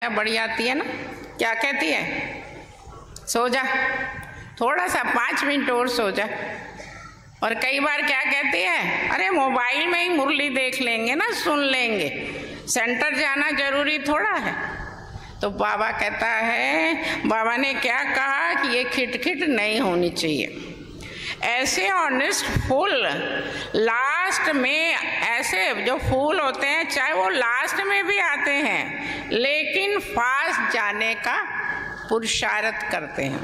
बड़ी आती है ना, क्या कहती है? सो जा, थोड़ा सा 5 मिनट और सो जा। और कई बार क्या कहती है? अरे मोबाइल में ही मुरली देख लेंगे ना, सुन लेंगे, सेंटर जाना जरूरी थोड़ा है। तो बाबा कहता है, बाबा ने क्या कहा कि ये खिटखिट नहीं होनी चाहिए। ऐसे ऑनेस्ट फूल लास्ट में, ऐसे जो फूल होते हैं चाहे वो लास्ट में भी आते हैं, लेकिन फास्ट जाने का पुरुषार्थ करते हैं।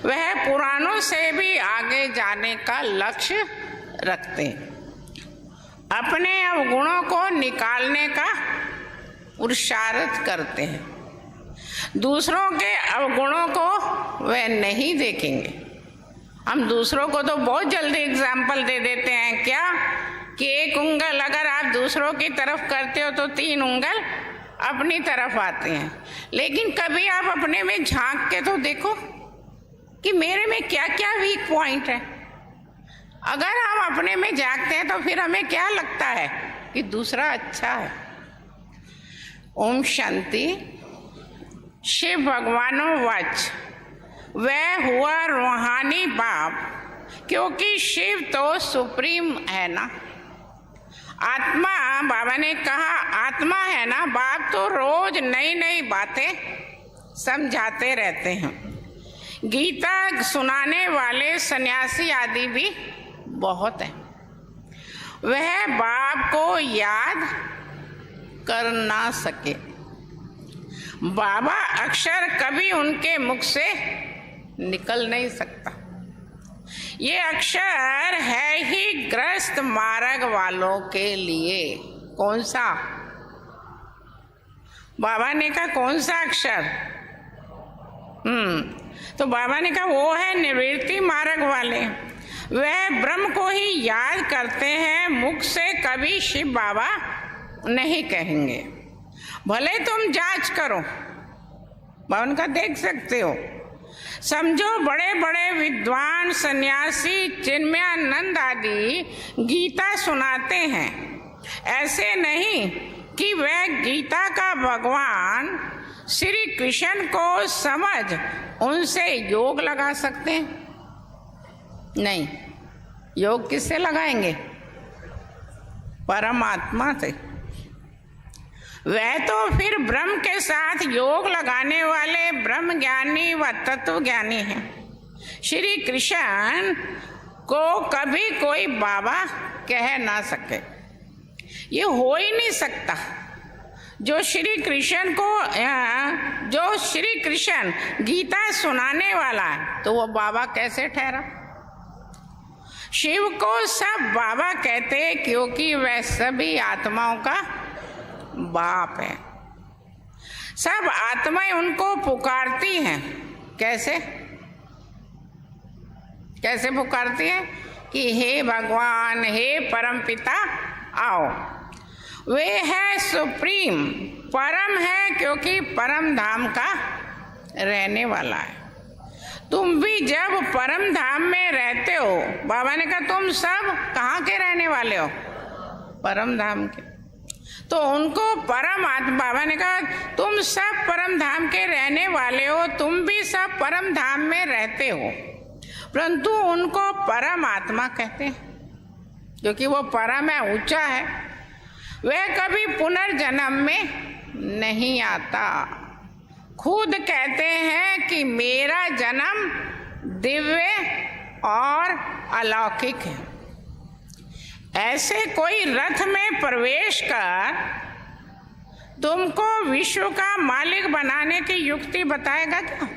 वह पुरानों से भी आगे जाने का लक्ष्य रखते हैं। अपने अवगुणों को निकालने का पुरुषार्थ करते हैं। दूसरों के अवगुणों को वह नहीं देखेंगे। हम दूसरों को तो बहुत जल्दी एग्जाम्पल दे देते हैं, क्या कि 1 उंगल अगर आप दूसरों की तरफ करते हो तो 3 उंगल अपनी तरफ आते हैं। लेकिन कभी आप अपने में झांक के तो देखो कि मेरे में क्या क्या वीक पॉइंट है। अगर हम अपने में झांकते हैं तो फिर हमें क्या लगता है कि दूसरा अच्छा है। ओम शांति। शिव भगवानोवाच। वह हुआ रूहानी बाप, क्योंकि शिव तो सुप्रीम है ना। आत्मा, बाबा ने कहा आत्मा है ना, बाप तो रोज नई नई बातें समझाते रहते हैं। गीता सुनाने वाले सन्यासी आदि भी बहुत हैं। वह बाप को याद कर ना सके। बाबा अक्षर कभी उनके मुख से निकल नहीं सकता। ये अक्षर है ही ग्रस्त मार्ग वालों के लिए। कौन सा? बाबा ने कहा कौन सा अक्षर? तो बाबा ने कहा वो है निवृत्ति मार्ग वाले। वह ब्रह्म को ही याद करते हैं, मुख से कभी शिव बाबा नहीं कहेंगे। भले तुम जांच करो, बाबा का देख सकते हो। समझो बड़े बड़े विद्वान सन्यासी चिन्मयानंद आदि गीता सुनाते हैं। ऐसे नहीं कि वह गीता का भगवान श्री कृष्ण को समझ उनसे योग लगा सकते हैं। नहीं, योग किससे लगाएंगे? परमात्मा से। वह तो फिर ब्रह्म के साथ योग लगाने वाले ब्रह्म ज्ञानी व तत्व ज्ञानी हैं। श्री कृष्ण को कभी कोई बाबा कह ना सके। ये हो ही नहीं सकता। जो श्री कृष्ण को, जो श्री कृष्ण गीता सुनाने वाला है, तो वो बाबा कैसे ठहरा? शिव को सब बाबा कहते क्योंकि वह सभी आत्माओं का बाप है। सब आत्माएं उनको पुकारती हैं। कैसे कैसे पुकारती हैं? कि हे भगवान, हे परमपिता आओ। वे है सुप्रीम, परम है क्योंकि परम धाम का रहने वाला है। तुम भी जब परम धाम में रहते हो, बाबा ने कहा तुम सब कहाँ के रहने वाले हो? परम धाम के। तो उनको परम आत्मा, बाबा ने कहा तुम सब परम धाम के रहने वाले हो, तुम भी सब परम धाम में रहते हो, परंतु उनको परम आत्मा कहते हैं क्योंकि वो परम है, ऊंचा है। वह कभी पुनर्जन्म में नहीं आता। खुद कहते हैं कि मेरा जन्म दिव्य और अलौकिक है। ऐसे कोई रथ में प्रवेश कर तुमको विश्व का मालिक बनाने की युक्ति बताएगा क्या?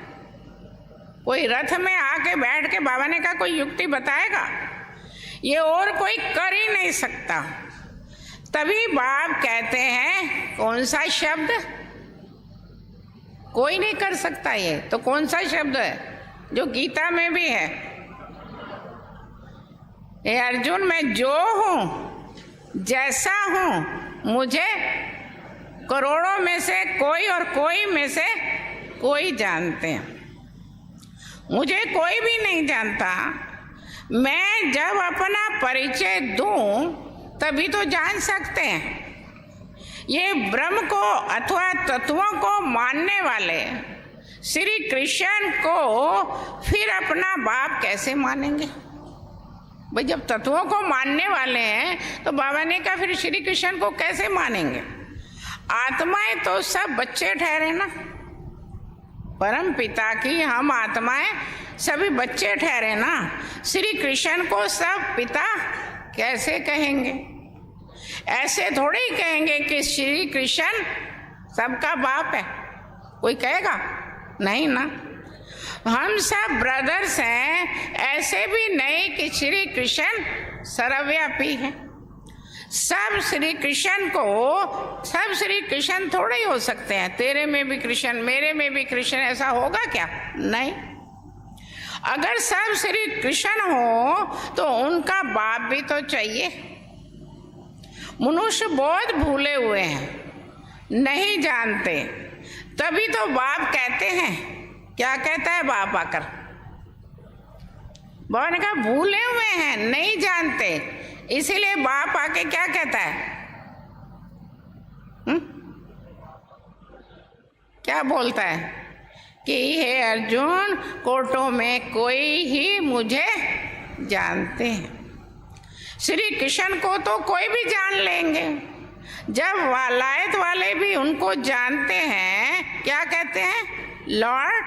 कोई रथ में आके बैठ के, बाबा ने कहा कोई युक्ति बताएगा? ये और कोई कर ही नहीं सकता। तभी बाप कहते हैं कौन सा शब्द? कोई नहीं कर सकता। ये तो कौन सा शब्द है? जो गीता में भी है, हे अर्जुन मैं जो हूँ, जैसा हूँ, मुझे करोड़ों में से कोई और कोई में से कोई जानते हैं। मुझे कोई भी नहीं जानता। मैं जब अपना परिचय दूं तभी तो जान सकते हैं। ये ब्रह्म को अथवा तत्वों को मानने वाले श्री कृष्ण को फिर अपना बाप कैसे मानेंगे? भाई जब तत्वों को मानने वाले हैं तो बाबा ने कहा फिर श्री कृष्ण को कैसे मानेंगे? आत्माएं तो सब बच्चे ठहरे ना, परम पिता की हम आत्माएं सभी बच्चे ठहरे ना, श्री कृष्ण को सब पिता कैसे कहेंगे? ऐसे थोड़े ही कहेंगे कि श्री कृष्ण सबका बाप है, कोई कहेगा? नहीं ना। हम सब ब्रदर्स हैं, ऐसे भी नहीं कि श्री कृष्ण सर्वव्यापी है। सब श्री कृष्ण को, सब श्री कृष्ण थोड़े ही हो सकते हैं। तेरे में भी कृष्ण, मेरे में भी कृष्ण, ऐसा होगा क्या? नहीं। अगर सब श्री कृष्ण हो तो उनका बाप भी तो चाहिए। मनुष्य बहुत भूले हुए हैं, नहीं जानते, तभी तो बाप कहते हैं। क्या कहता है बाप आकर? बाबा ने कहा भूले हुए हैं, नहीं जानते, इसीलिए बाप आके क्या कहता है? क्या बोलता है कि हे अर्जुन, कोर्टों में कोई ही मुझे जानते हैं। श्री कृष्ण को तो कोई भी जान लेंगे। जब वालायत वाले भी उनको जानते हैं, क्या कहते हैं? लॉर्ड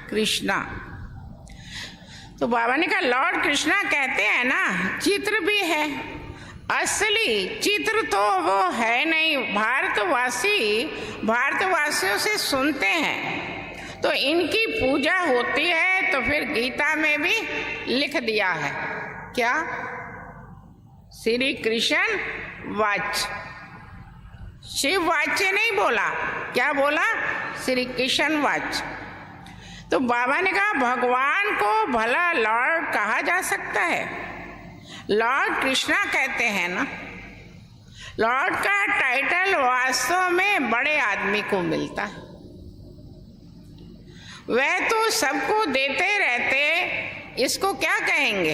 कृष्णा। तो बाबा ने कहा लॉर्ड कृष्णा कहते हैं ना, चित्र भी है, असली चित्र तो वो है नहीं। भारतवासियों से सुनते हैं तो इनकी पूजा होती है, तो फिर गीता में भी लिख दिया है क्या? श्री कृष्ण वाच, शिव वाच्य नहीं बोला, क्या बोला? श्री कृष्ण वाच। तो बाबा ने कहा भगवान को भला लॉर्ड कहा जा सकता है? लॉर्ड कृष्णा कहते हैं ना। लॉर्ड का टाइटल वास्तव में बड़े आदमी को मिलता है, वह तो सबको देते रहते, इसको क्या कहेंगे?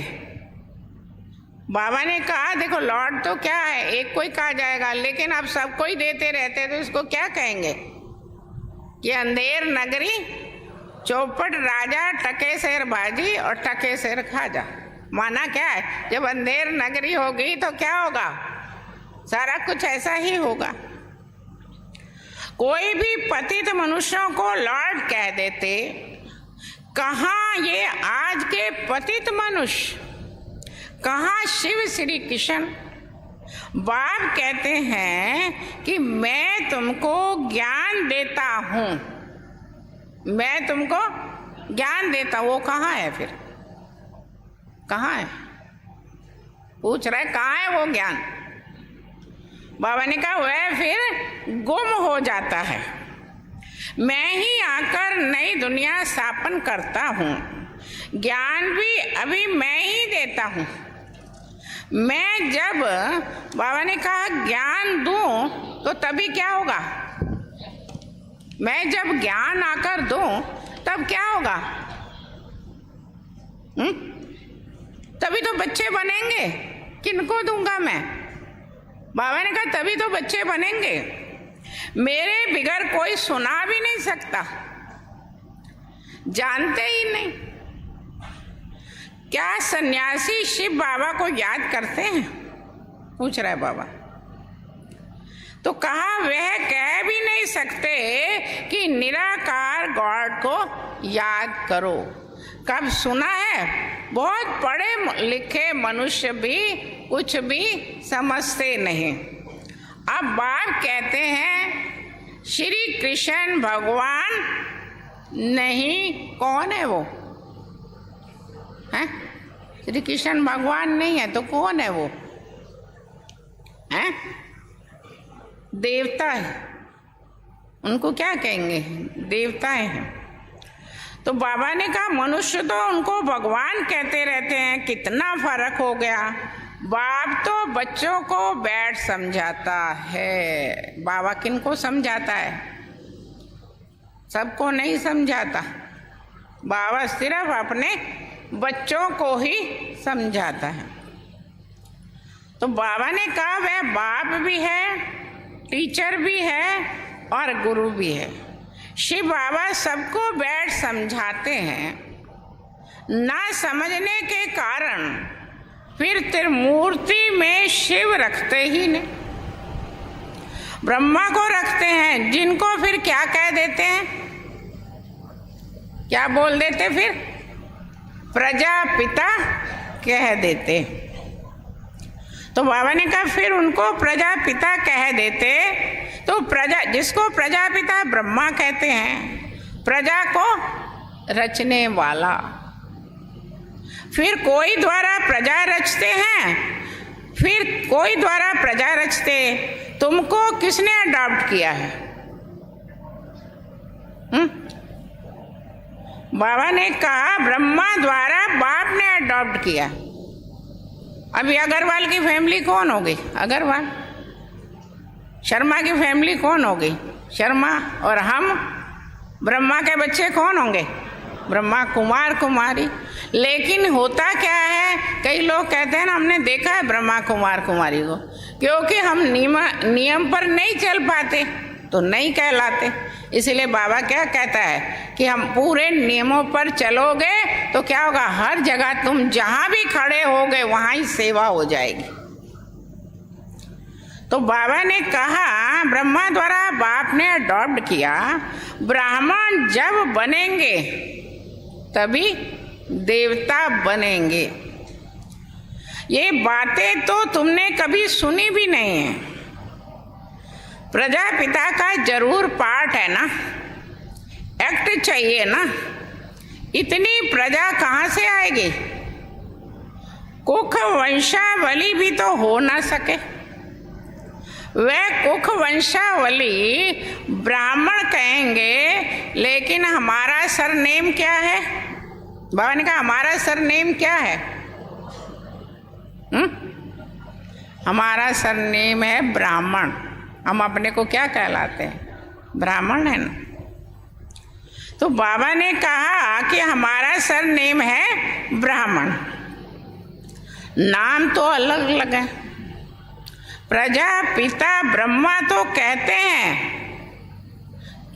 बाबा ने कहा देखो लॉर्ड तो क्या है, एक को ही कहा जाएगा, लेकिन अब सबको ही देते रहते तो इसको क्या कहेंगे? कि अंधेर नगरी चौपट राजा, टके शेर बाजी और टके शेर खाजा। माना क्या है? जब अंधेर नगरी होगी तो क्या होगा? सारा कुछ ऐसा ही होगा। कोई भी पतित मनुष्यों को लॉर्ड कह देते, कहाँ ये आज के पतित मनुष्य, कहाँ शिव श्री कृष्ण? बाप कहते हैं कि मैं तुमको ज्ञान देता हूँ, मैं तुमको ज्ञान देता हूँ। वो कहाँ है फिर? कहाँ है? पूछ रहे कहाँ है वो ज्ञान? बाबा ने कहा वह फिर गुम हो जाता है। मैं ही आकर नई दुनिया स्थापन करता हूँ, ज्ञान भी अभी मैं ही देता हूँ। मैं जब, बाबा ने कहा ज्ञान दूं तो तभी क्या होगा? मैं जब ज्ञान आकर दूं तब क्या होगा? तभी तो बच्चे बनेंगे। किनको दूंगा मैं? बाबा ने कहा तभी तो बच्चे बनेंगे। मेरे बिगर कोई सुना भी नहीं सकता, जानते ही नहीं। क्या सन्यासी शिव बाबा को याद करते हैं? पूछ रहा है बाबा। तो कहा वह कह भी नहीं सकते कि निराकार गॉड को याद करो। कब सुना है? बहुत पढ़े लिखे मनुष्य भी कुछ भी समझते नहीं। अब बाप कहते हैं श्री कृष्ण भगवान नहीं, कौन है वो? हैं? श्री कृष्ण भगवान नहीं है तो कौन है वो? हैं? देवता है। उनको क्या कहेंगे? देवताएं हैं। तो बाबा ने कहा मनुष्य तो उनको भगवान कहते रहते हैं, कितना फर्क हो गया। बाप तो बच्चों को बैठ समझाता है। बाबा किनको समझाता है? सबको नहीं समझाता। बाबा सिर्फ अपने बच्चों को ही समझाता है। तो बाबा ने कहा वह बाप भी है टीचर भी है और गुरु भी है। शिव बाबा सबको बैठ समझाते हैं। ना समझने के कारण फिर त्रिमूर्ति में शिव रखते ही नहीं, ब्रह्मा को रखते हैं, जिनको फिर क्या कह देते हैं, क्या बोल देते, फिर प्रजापिता कह देते। तो बाबा ने कहा फिर उनको प्रजापिता कह देते, तो प्रजा, जिसको प्रजापिता ब्रह्मा कहते हैं, प्रजा को रचने वाला। फिर कोई द्वारा प्रजा रचते हैं, फिर कोई द्वारा प्रजा रचते। तुमको किसने अडॉप्ट किया है? बाबा ने कहा ब्रह्मा द्वारा बाप ने अडॉप्ट किया। अभी अग्रवाल की फैमिली कौन हो गई? अग्रवाल। शर्मा की फैमिली कौन हो गई? शर्मा। और हम ब्रह्मा के बच्चे कौन होंगे? ब्रह्मा कुमार कुमारी। लेकिन होता क्या है, कई लोग कहते हैं ना हमने देखा है ब्रह्मा कुमार कुमारी को, क्योंकि हम नियम पर नहीं चल पाते तो नहीं कहलाते। इसलिए बाबा क्या कहता है कि हम पूरे नियमों पर चलोगे तो क्या होगा, हर जगह तुम जहां भी खड़े होगे वहां ही सेवा हो जाएगी। तो बाबा ने कहा ब्रह्मा द्वारा बाप ने अडॉप्ट किया, ब्राह्मण जब बनेंगे तभी देवता बनेंगे। ये बातें तो तुमने कभी सुनी भी नहीं है। प्रजापिता का जरूर पाठ है ना, एक्ट चाहिए ना। इतनी प्रजा कहाँ से आएगी? कुख वंशावली भी तो हो ना सके। वह कुख वंशावली ब्राह्मण कहेंगे, लेकिन हमारा सरनेम क्या है? बाबा ने कहा हमारा सरनेम क्या है? हमारा सरनेम है ब्राह्मण। हम अपने को क्या कहलाते हैं? ब्राह्मण है ना। तो बाबा ने कहा कि हमारा सरनेम है ब्राह्मण। नाम तो अलग अलग है। प्रजापिता ब्रह्मा तो कहते हैं,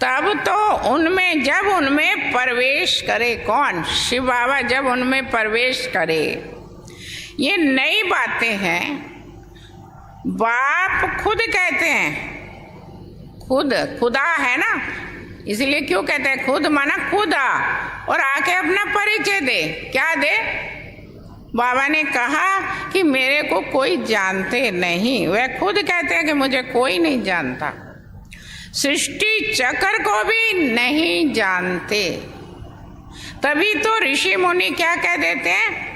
तब तो उनमें जब उनमें प्रवेश करे कौन? शिव बाबा जब उनमें प्रवेश करे। ये नई बातें हैं। बाप खुद कहते हैं, खुद खुदा है ना, इसलिए क्यों कहते हैं खुद, माना खुदा, और आके अपना परिचय दे। क्या दे? बाबा ने कहा कि मेरे को कोई जानते नहीं। वह खुद कहते हैं कि मुझे कोई नहीं जानता, सृष्टि चक्र को भी नहीं जानते। तभी तो ऋषि मुनि क्या कह देते हैं?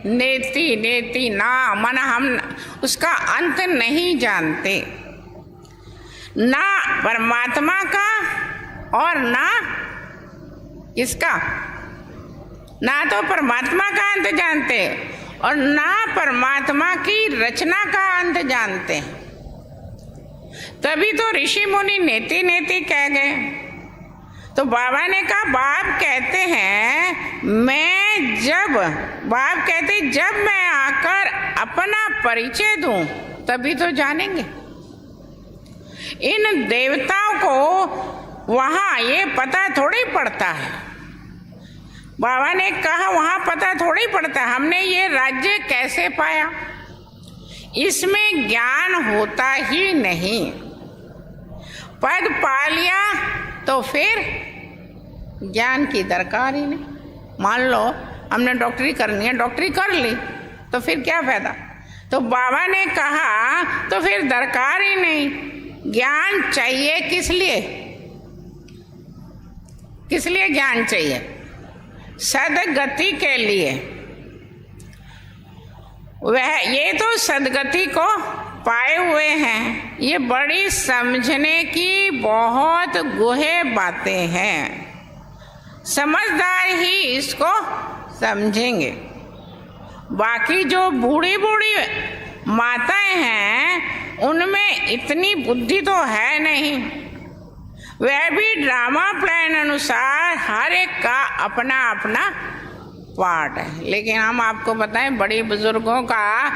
नेति नेति ना, माना हम उसका अंत नहीं जानते, ना परमात्मा का और ना किसका? ना तो परमात्मा का अंत जानते और ना परमात्मा की रचना का अंत जानते। तभी तो ऋषि मुनि नेति नेति कह गए। तो बाबा ने कहा बाप कहते हैं बाप कहते जब मैं आकर अपना परिचय दूं तभी तो जानेंगे। इन देवताओं को वहां ये पता थोड़ी पड़ता है। बाबा ने कहा वहां पता थोड़ी पड़ता है हमने ये राज्य कैसे पाया, इसमें ज्ञान होता ही नहीं। पद पा लिया तो फिर ज्ञान की दरकार ही नहीं। मान लो हमने डॉक्टरी करनी है, डॉक्टरी कर ली तो फिर क्या फायदा? तो बाबा ने कहा तो फिर दरकार ही नहीं। ज्ञान चाहिए किस लिए? किस लिए ज्ञान चाहिए? सदगति के लिए। वह ये तो सदगति को पाए हुए हैं। ये बड़ी समझने की बहुत गूढ़ बातें हैं। समझदार ही इसको समझेंगे। बाकी जो बूढ़ी बूढ़ी माताएं हैं उनमें इतनी बुद्धि तो है नहीं। वह भी ड्रामा प्लान अनुसार हर एक का अपना अपना पार्ट है। लेकिन हम आपको बताएं, बड़े बुजुर्गों का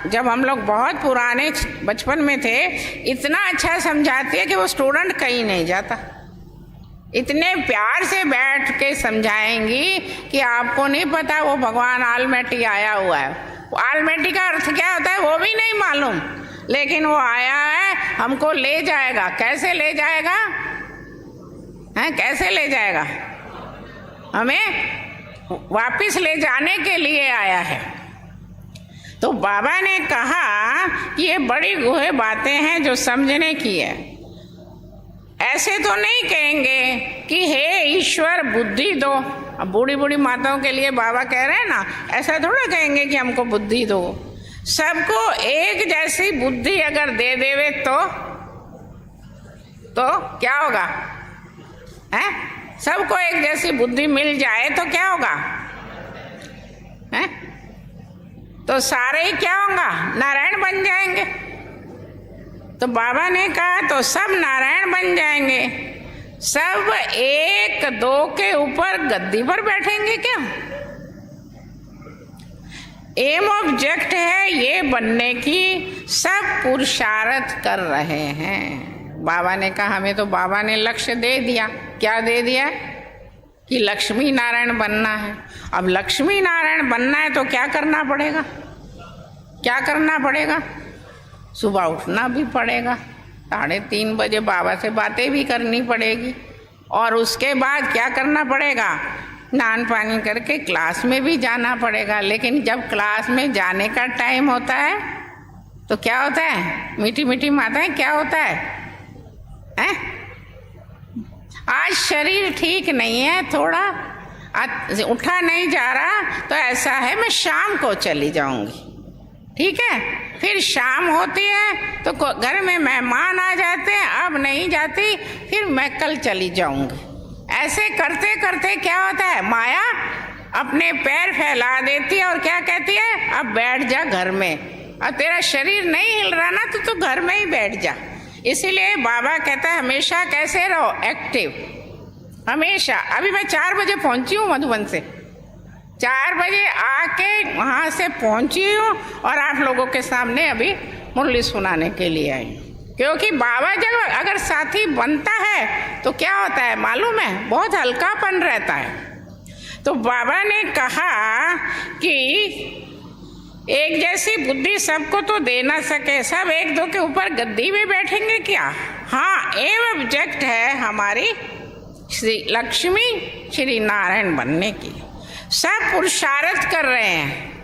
जब हम लोग बहुत पुराने बचपन में थे, इतना अच्छा समझाती है कि वो स्टूडेंट कहीं नहीं जाता। इतने प्यार से बैठ के समझाएंगी कि आपको नहीं पता वो भगवान ऑलमाइटी आया हुआ है। ऑलमाइटी का अर्थ क्या होता है वो भी नहीं मालूम, लेकिन वो आया है, हमको ले जाएगा। कैसे ले जाएगा? हैं, कैसे ले जाएगा? हमें वापिस ले जाने के लिए आया है। तो बाबा ने कहा कि ये बड़ी गूढ़ बातें हैं जो समझने की है। ऐसे तो नहीं कहेंगे कि हे ईश्वर बुद्धि दो। अब बूढ़ी बूढ़ी माताओं के लिए बाबा कह रहे हैं ना, ऐसा थोड़ा कहेंगे कि हमको बुद्धि दो। सबको एक जैसी बुद्धि अगर दे देवे तो क्या होगा? हैं? सबको एक जैसी बुद्धि मिल जाए तो क्या होगा? हैं? तो सारे ही क्या होगा? नारायण बन जाएंगे। तो बाबा ने कहा तो सब नारायण बन जाएंगे। सब एक दो के ऊपर गद्दी पर बैठेंगे क्या? एम ऑब्जेक्ट है ये बनने की, सब पुरुषार्थ कर रहे हैं। बाबा ने कहा हमें तो बाबा ने लक्ष्य दे दिया। क्या दे दिया? कि लक्ष्मी नारायण बनना है। अब लक्ष्मी नारायण बनना है तो क्या करना पड़ेगा? क्या करना पड़ेगा? सुबह उठना भी पड़ेगा, 3:30 बजे बाबा से बातें भी करनी पड़ेगी, और उसके बाद क्या करना पड़ेगा? स्नान पानी करके क्लास में भी जाना पड़ेगा। लेकिन जब क्लास में जाने का टाइम होता है तो क्या होता है? मीठी मीठी माताएं, क्या होता है? आज शरीर ठीक नहीं है, थोड़ा उठा नहीं जा रहा, तो ऐसा है मैं शाम को चली जाऊंगी। ठीक है, फिर शाम होती है तो घर में मेहमान आ जाते हैं, अब नहीं जाती, फिर मैं कल चली जाऊंगी। ऐसे करते करते क्या होता है? माया अपने पैर फैला देती है और क्या कहती है? अब बैठ जा घर में। अब तेरा शरीर नहीं हिल रहा ना तो तू घर में ही बैठ जा। इसीलिए बाबा कहता है हमेशा कैसे रहो? एक्टिव, हमेशा। अभी मैं 4 बजे पहुंची हूँ मधुबन से, 4 बजे आके वहाँ से पहुंची हूँ और आप लोगों के सामने अभी मुरली सुनाने के लिए आई। क्योंकि बाबा जब अगर साथी बनता है तो क्या होता है मालूम है? बहुत हल्कापन रहता है। तो बाबा ने कहा कि एक जैसी बुद्धि सबको तो दे ना सके, सब एक दो के ऊपर गद्दी में बैठेंगे क्या? हाँ, एम ऑब्जेक्ट है हमारी श्री लक्ष्मी श्री नारायण बनने की। सब पुरुषार्थ कर रहे हैं।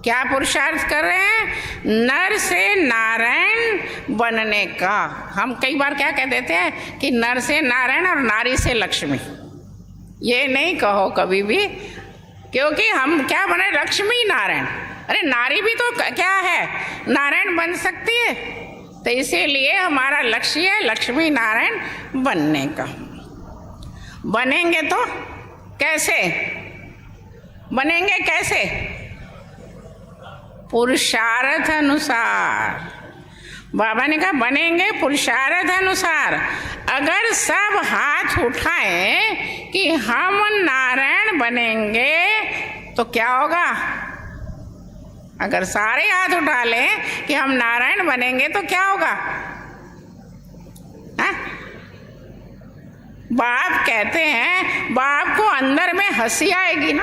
क्या पुरुषार्थ कर रहे हैं? नर से नारायण बनने का। हम कई बार क्या कह देते हैं कि नर से नारायण और नारी से लक्ष्मी। ये नहीं कहो कभी भी, क्योंकि हम क्या बने? लक्ष्मी नारायण। अरे नारी भी तो क्या है? नारायण बन सकती है। तो इसीलिए हमारा लक्ष्य है लक्ष्मी नारायण बनने का। बनेंगे तो कैसे बनेंगे? कैसे? पुरुषार्थ अनुसार। बाबा ने कहा बनेंगे पुरुषार्थ अनुसार। अगर सब हाथ उठाएं कि हम नारायण बनेंगे तो क्या होगा? अगर सारे हाथ उठा लें कि हम नारायण बनेंगे तो क्या होगा? हा? बाप कहते हैं, बाप को अंदर में हंसी आएगी ना,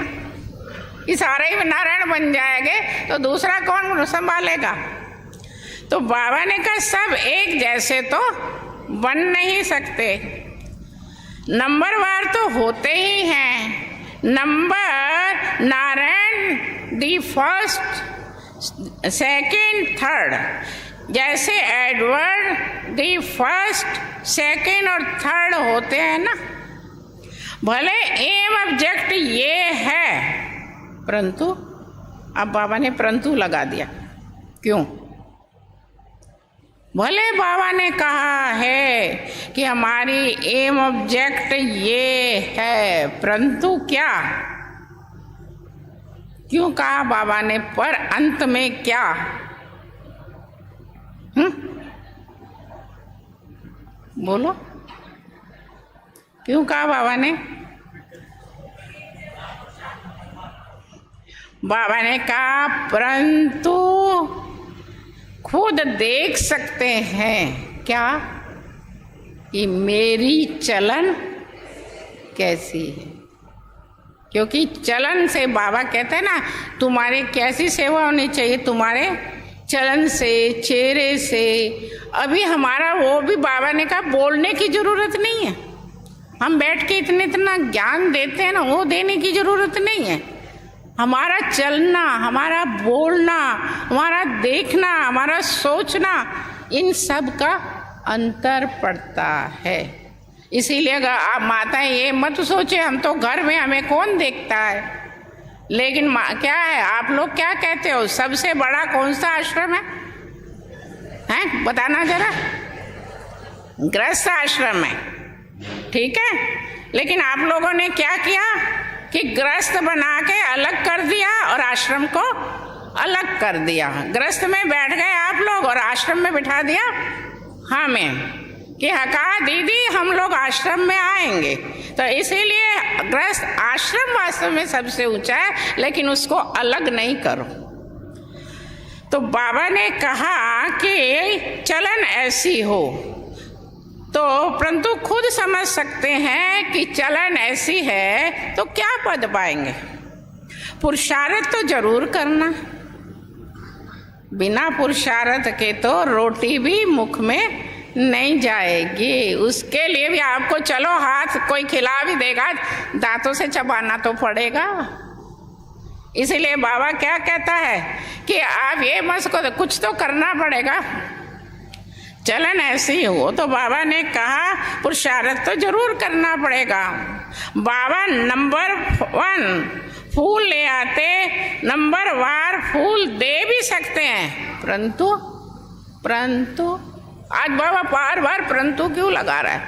ये सारे ही नारायण बन जाएंगे तो दूसरा कौन संभालेगा? तो बाबा ने कहा सब एक जैसे तो बन नहीं सकते, नंबरवार तो होते ही हैं। Number Narayan the first, second, third, जैसे एडवर्ड दी फर्स्ट, सेकंड और थर्ड होते हैं ना। भले एम ऑब्जेक्ट ये है, परंतु अब बाबा ने परंतु लगा दिया। क्यों? भले बाबा ने कहा है कि हमारी एम ऑब्जेक्ट ये है, परंतु क्या? क्यों कहा बाबा ने? पर अंत में क्या? बोलो, क्यों कहा बाबा ने? बाबा ने कहा परंतु खुद देख सकते हैं क्या कि मेरी चलन कैसी है। क्योंकि चलन से बाबा कहते हैं ना, तुम्हारी कैसी सेवा होनी चाहिए, तुम्हारे चलन से, चेहरे से। अभी हमारा वो भी बाबा ने कहा बोलने की ज़रूरत नहीं है, हम बैठ के इतना ज्ञान देते हैं ना, वो देने की ज़रूरत नहीं है। हमारा चलना, हमारा बोलना, हमारा देखना, हमारा सोचना, इन सब का अंतर पड़ता है। इसीलिए अगर आप माताएं ये मत सोचे हम तो घर में हमें कौन देखता है, लेकिन क्या है, आप लोग क्या कहते हो सबसे बड़ा कौन सा आश्रम है? हैं बताना जरा। गृहस्थ आश्रम है, ठीक है। लेकिन आप लोगों ने क्या किया कि गृहस्थ बना के अलग कर दिया और आश्रम को अलग कर दिया। गृहस्थ में बैठ गए आप लोग और आश्रम में बिठा दिया हमें कि कहा दीदी हम लोग आश्रम में आएंगे। तो इसीलिए गृहस्थ आश्रम वास्तव में सबसे ऊंचा है, लेकिन उसको अलग नहीं करो। तो बाबा ने कहा कि चलन ऐसी हो तो परंतु खुद समझ सकते हैं कि चलन ऐसी है तो क्या पद पाएंगे। पुरुषार्थ तो जरूर करना, बिना पुरुषार्थ के तो रोटी भी मुख में नहीं जाएगी। उसके लिए भी आपको चलो हाथ कोई खिला भी देगा, दांतों से चबाना तो पड़ेगा। इसीलिए बाबा क्या कहता है कि आप ये मत को कुछ तो करना पड़ेगा, चलन ऐसी हो। तो बाबा ने कहा पुरुषार्थ तो जरूर करना पड़ेगा। बाबा नंबर 1 फूल ले आते, नंबर वार फूल दे भी सकते हैं, परंतु आज बाबा बार बार परंतु क्यों लगा रहा है?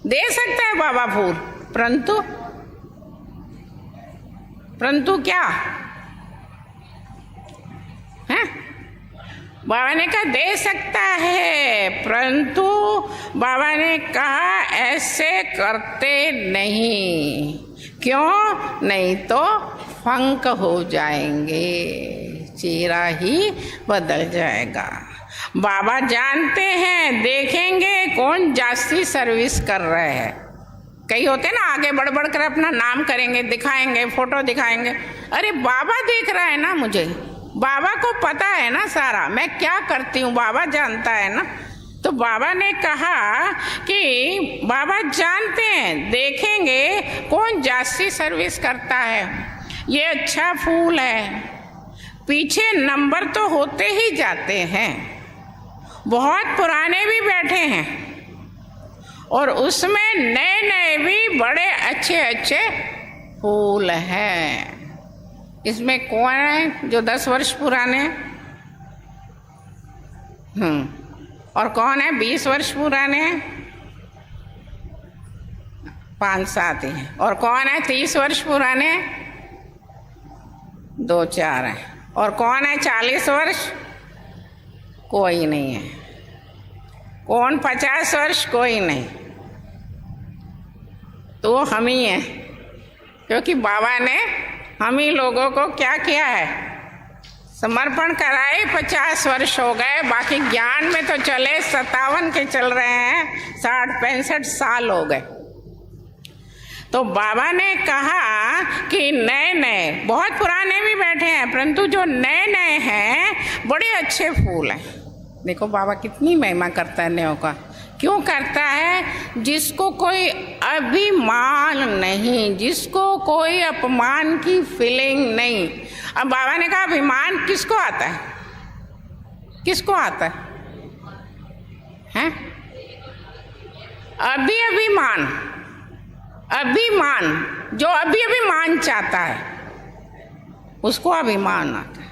दे सकता है बाबा फूल, परंतु क्या है? बाबा ने कहा दे सकता है, परंतु बाबा ने कहा ऐसे करते नहीं। क्यों? नहीं तो फंक हो जाएंगे, चेहरा ही बदल जाएगा। बाबा जानते हैं, देखेंगे कौन जास्ती सर्विस कर रहे हैं। कई होते ना आगे बढ़ बढ़ कर अपना नाम करेंगे, दिखाएंगे, फोटो दिखाएंगे। अरे बाबा देख रहा है ना मुझे, बाबा को पता है ना सारा मैं क्या करती हूँ, बाबा जानता है ना। तो बाबा ने कहा कि बाबा जानते हैं, देखेंगे कौन जास्ती सर्विस करता है। ये अच्छा फूल है, पीछे नंबर तो होते ही जाते हैं, बहुत पुराने भी बैठे हैं और उसमें नए नए भी बड़े अच्छे अच्छे फूल हैं। इसमें कौन है जो 10 वर्ष पुराने हैं? और कौन है 20 वर्ष पुराने हैं? 5-7 ही हैं। और कौन है 30 वर्ष पुराने? 2-4 हैं। और कौन है 40 वर्ष? कोई नहीं है। कौन 50 वर्ष? कोई नहीं। तो हम ही हैं, क्योंकि बाबा ने हम ही लोगों को क्या किया है, समर्पण कराए। 50 वर्ष हो गए, बाकी ज्ञान में तो चले 57 के चल रहे हैं, 60-65 साल हो गए। तो बाबा ने कहा कि नए नए, बहुत पुराने भी बैठे हैं, परंतु जो नए नए हैं बड़े अच्छे फूल हैं। देखो बाबा कितनी महिमा करता है नयों का। क्यों करता है? जिसको कोई अभिमान नहीं, जिसको कोई अपमान की फीलिंग नहीं। अब बाबा ने कहा अभिमान किसको आता है? किसको आता है? अभिमान, जो अभिमान चाहता है उसको अभिमान आता है।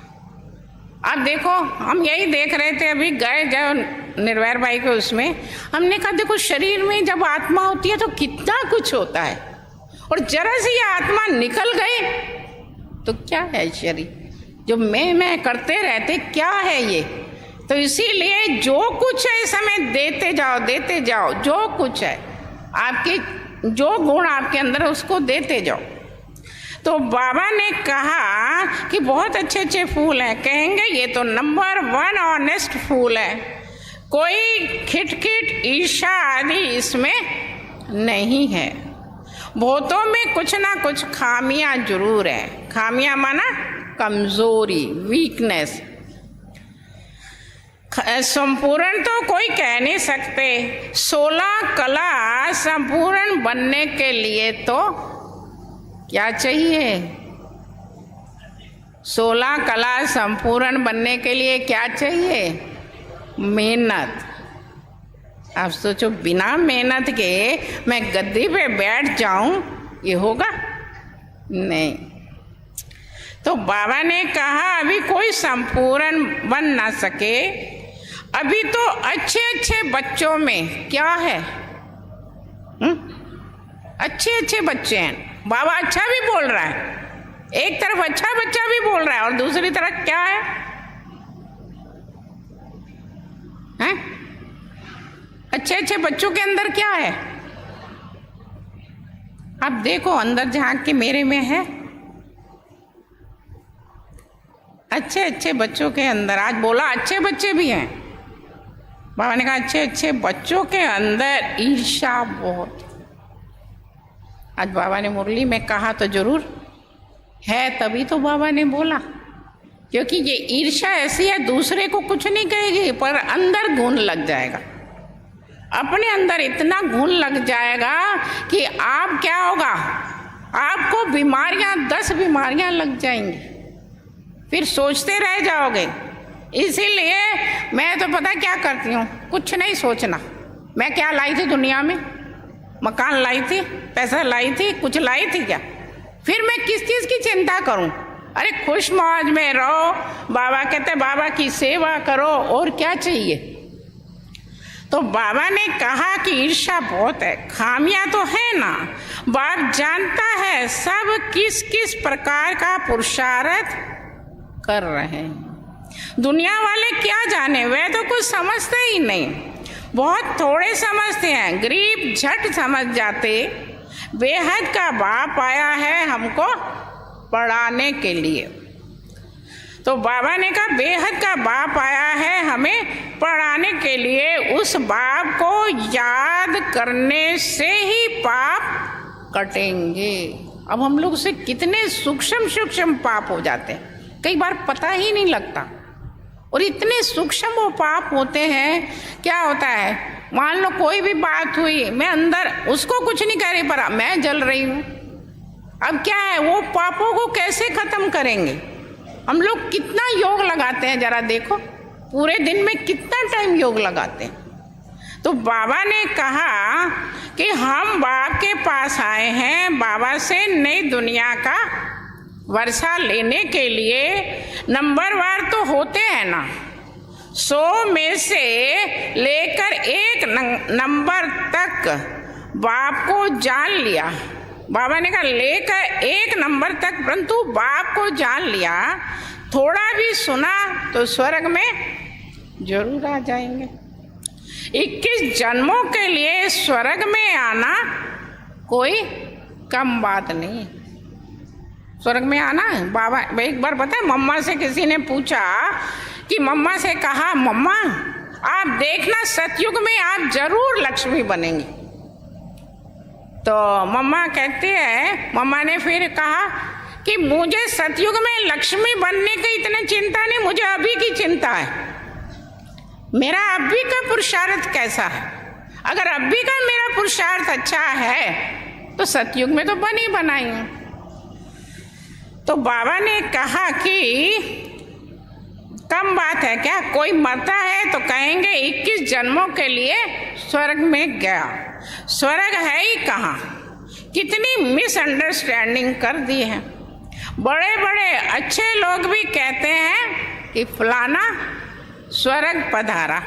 अब देखो हम यही देख रहे थे, अभी गए जब निर्वैर भाई को, उसमें हमने कहा देखो शरीर में जब आत्मा होती है तो कितना कुछ होता है, और जरा सी ये आत्मा निकल गई तो क्या है शरीर, जो मैं करते रहते क्या है ये। तो इसीलिए जो कुछ है इस समय देते जाओ, जो कुछ है आपके, जो गुण आपके अंदर उसको देते जाओ। तो बाबा ने कहा कि बहुत अच्छे अच्छे फूल हैं, कहेंगे ये तो नंबर 1 ऑनेस्ट फूल है, कोई खिटखिट ईर्ष्या आदि इसमें नहीं है। बहुतों में कुछ ना कुछ खामियां जरूर है। खामियां माना कमजोरी, वीकनेस। संपूर्ण तो कोई कह नहीं सकते। 16 कला संपूर्ण बनने के लिए तो क्या चाहिए? 16 कला संपूर्ण बनने के लिए क्या चाहिए? मेहनत। अब सोचो, बिना मेहनत के मैं गद्दी पे बैठ जाऊं, ये होगा? नहीं। तो बाबा ने कहा अभी कोई संपूर्ण बन ना सके, अभी तो अच्छे अच्छे बच्चों में क्या है? अच्छे अच्छे बच्चे हैं। बाबा अच्छा भी बोल रहा है, एक तरफ अच्छा बच्चा भी बोल रहा है और दूसरी तरफ क्या है? हैं? अच्छे अच्छे बच्चों के अंदर क्या है? आप देखो अंदर झांक के, मेरे में है अच्छे अच्छे बच्चों के अंदर। आज बोला अच्छे बच्चे भी हैं। बाबा ने कहा अच्छे अच्छे बच्चों के अंदर ईर्ष्या बहुत। आज बाबा ने मुरली में कहा तो जरूर है, तभी तो बाबा ने बोला, क्योंकि ये ईर्ष्या ऐसी है, दूसरे को कुछ नहीं कहेगी पर अंदर घून लग जाएगा। अपने अंदर इतना घून लग जाएगा कि आप क्या होगा, आपको बीमारियां, 10 बीमारियां लग जाएंगी, फिर सोचते रह जाओगे। इसीलिए मैं तो पता क्या करती हूँ, कुछ नहीं सोचना। मैं क्या लाई थी दुनिया में? मकान लाई थी, पैसा लाई थी, कुछ लाई थी क्या? फिर मैं किस चीज़ की चिंता करूं? अरे खुश मौज में रहो। बाबा कहते बाबा की सेवा करो, और क्या चाहिए? तो बाबा ने कहा कि ईर्ष्या बहुत है, खामियां तो है ना। बाप जानता है सब किस किस प्रकार का पुरुषार्थ कर रहे हैं। दुनिया वाले क्या जाने, वे तो कुछ समझते ही नहीं, बहुत थोड़े समझते हैं। गरीब झट समझ जाते। बेहद का बाप आया है हमको पढ़ाने के लिए। तो बाबा ने कहा बेहद का बाप आया है हमें पढ़ाने के लिए। उस बाप को याद करने से ही पाप कटेंगे। अब हम लोग से कितने सूक्ष्म सूक्ष्म पाप हो जाते हैं, कई बार पता ही नहीं लगता। और इतने सूक्ष्म वो पाप होते हैं। क्या होता है, मान लो कोई भी बात हुई, मैं अंदर उसको कुछ नहीं कह रही पर मैं जल रही हूँ। अब क्या है, वो पापों को कैसे खत्म करेंगे? हम लोग कितना योग लगाते हैं, जरा देखो, पूरे दिन में कितना टाइम योग लगाते हैं। तो बाबा ने कहा कि हम बाप के पास आए हैं, बाबा से नई दुनिया का वर्षा लेने के लिए। नंबरवार तो होते हैं ना, 100 में से लेकर 1 नंबर तक बाप को जान लिया। बाबा ने कहा लेकर 1 नंबर तक, परंतु बाप को जान लिया, थोड़ा भी सुना तो स्वर्ग में जरूर आ जाएंगे। 21 जन्मों के लिए स्वर्ग में आना कोई कम बात नहीं। स्वर्ग में आना है। बाबा एक बार पता है, मम्मा से किसी ने पूछा कि मम्मा से कहा मम्मा आप देखना सतयुग में आप जरूर लक्ष्मी बनेंगी। तो मम्मा कहती है, मम्मा ने फिर कहा कि मुझे सतयुग में लक्ष्मी बनने की इतनी चिंता नहीं, मुझे अभी की चिंता है। मेरा अभी का पुरुषार्थ कैसा है? अगर अभी का मेरा पुरुषार्थ अच्छा है तो सतयुग में तो बन ही बनाई हूँ। तो बाबा ने कहा कि कम बात है क्या, कोई मरता है तो कहेंगे 21 जन्मों के लिए स्वर्ग में गया। स्वर्ग है ही कहाँ? कितनी मिसअंडरस्टैंडिंग कर दी है। बड़े बड़े अच्छे लोग भी कहते हैं कि फलाना स्वर्ग पधारा।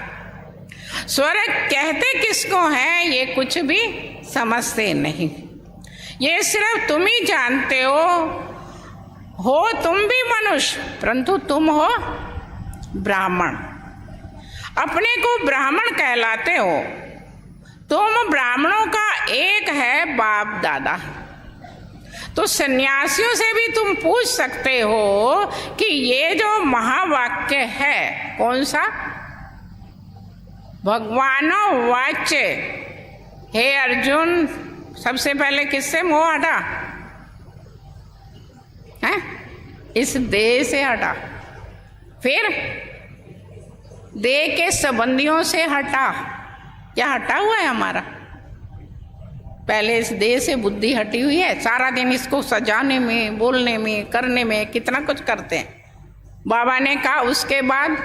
स्वर्ग कहते किसको है ये कुछ भी समझते नहीं। ये सिर्फ तुम ही जानते हो तुम भी मनुष्य, परंतु तुम हो ब्राह्मण। अपने को ब्राह्मण कहलाते हो। तुम ब्राह्मणों का एक है बाप दादा। तो सन्यासियों से भी तुम पूछ सकते हो कि ये जो महावाक्य है कौन सा? भगवानो वाच्य। हे अर्जुन, सबसे पहले किससे मोह हटा है? इस देह से हटा, फिर देह के संबंधियों से हटा। क्या हटा हुआ है हमारा? पहले इस देह से बुद्धि हटी हुई है, सारा दिन इसको सजाने में, बोलने में, करने में कितना कुछ करते हैं। बाबा ने कहा उसके बाद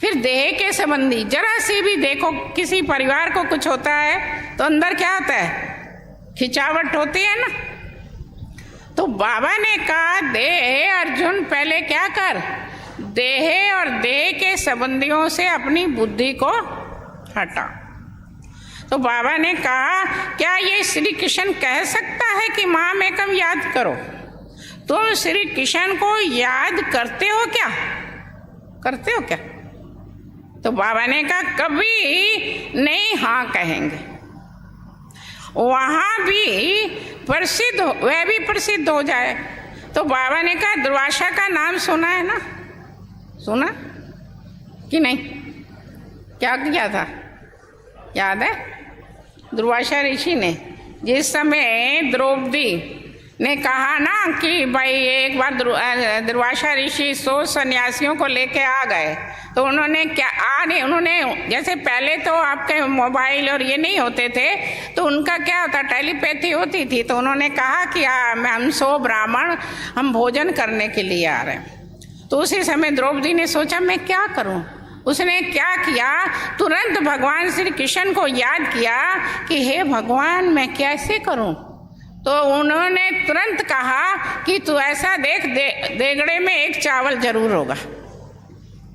फिर देह के संबंधी जरा सी भी देखो, किसी परिवार को कुछ होता है तो अंदर क्या होता है? खिंचावट होती है ना। तो बाबा ने कहा देह अर्जुन पहले क्या कर, देह और देह के संबंधियों से अपनी बुद्धि को हटा। तो बाबा ने कहा क्या ये श्री कृष्ण कह सकता है कि माम एकम याद करो? तुम श्री कृष्ण को याद करते हो क्या? करते हो क्या? तो बाबा ने कहा कभी नहीं हाँ कहेंगे। वहां भी प्रसिद्ध, वह भी प्रसिद्ध हो जाए। तो बाबा ने कहा दुर्वासा का नाम सुना है ना? सुना कि नहीं? क्या किया था याद है? दुर्वासा ऋषि ने जिस समय द्रौपदी ने कहा ना कि भाई एक बार दुर्वासा ऋषि 100 सन्यासियों को लेके आ गए, तो उन्होंने क्या उन्होंने जैसे पहले तो आपके मोबाइल और ये नहीं होते थे, तो उनका क्या होता, टेलीपैथी होती थी। तो उन्होंने कहा कि हम 100 ब्राह्मण हम भोजन करने के लिए आ रहे हैं। तो उसी समय द्रौपदी ने सोचा मैं क्या करूं। उसने क्या किया, तुरंत भगवान श्री कृष्ण को याद किया कि हे भगवान मैं कैसे करूं। तो उन्होंने तुरंत कहा कि तू ऐसा देख, देगड़े में एक चावल जरूर होगा।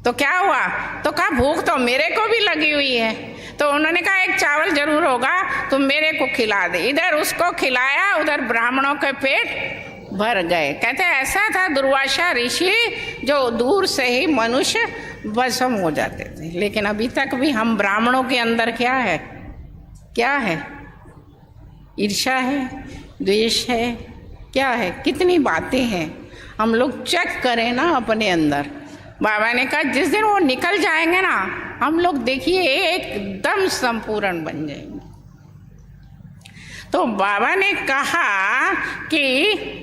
तो क्या हुआ, तो कहा भूख तो मेरे को भी लगी हुई है। तो उन्होंने कहा एक चावल जरूर होगा, तुम मेरे को खिला दे। इधर उसको खिलाया, उधर ब्राह्मणों के पेट भर गए। कहते ऐसा था दुर्वासा ऋषि जो दूर से ही मनुष्य भस्म हो जाते थे। लेकिन अभी तक भी हम ब्राह्मणों के अंदर क्या है, क्या है? ईर्ष्या है, द्वेष है, क्या है, कितनी बातें हैं। हम लोग चेक करें ना अपने अंदर। बाबा ने कहा जिस दिन वो निकल जाएंगे ना, हम लोग देखिए एकदम संपूर्ण बन जाएंगे। तो बाबा ने कहा कि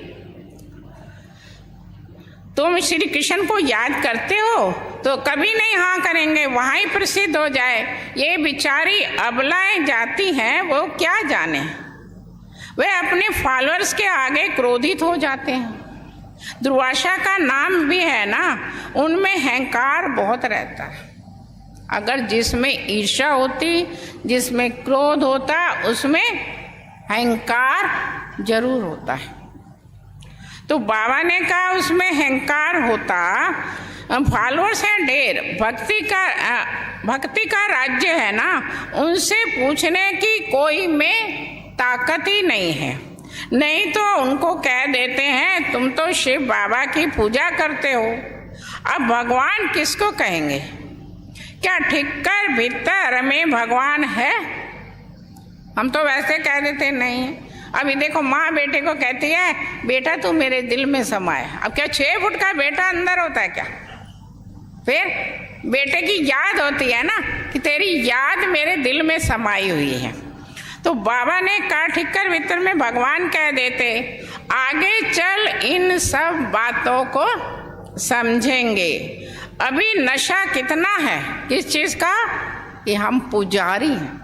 तुम श्री कृष्ण को याद करते हो तो कभी नहीं हाँ करेंगे, वहाँ ही प्रसिद्ध हो जाए। ये बेचारी अबलाएं जाती हैं, वो क्या जाने, वे अपने फॉलोअर्स के आगे क्रोधित हो जाते हैं। दुर्वासा का नाम भी है ना, उनमें अहंकार बहुत रहता है। अगर जिसमें ईर्ष्या होती, जिसमें क्रोध होता, उसमें अहंकार जरूर होता है। तो बाबा ने कहा उसमें अहंकार होता, फॉलोअर्स हैं ढेर, भक्ति का राज्य है ना, उनसे पूछने की कोई में ताकत ही नहीं है। नहीं तो उनको कह देते हैं तुम तो शिव बाबा की पूजा करते हो। अब भगवान किसको कहेंगे? क्या ठिक्कर भीतर में भगवान है? हम तो वैसे कह देते नहीं है। अभी देखो माँ बेटे को कहती है बेटा तू मेरे दिल में समाए। अब क्या 6 फुट का बेटा अंदर होता है क्या? फिर बेटे की याद होती है ना कि तेरी याद मेरे दिल में समाई हुई है। तो बाबा ने कहा ठिक्कर भीतर में भगवान कह देते। आगे चल इन सब बातों को समझेंगे। अभी नशा कितना है किस चीज का कि हम पुजारी हैं।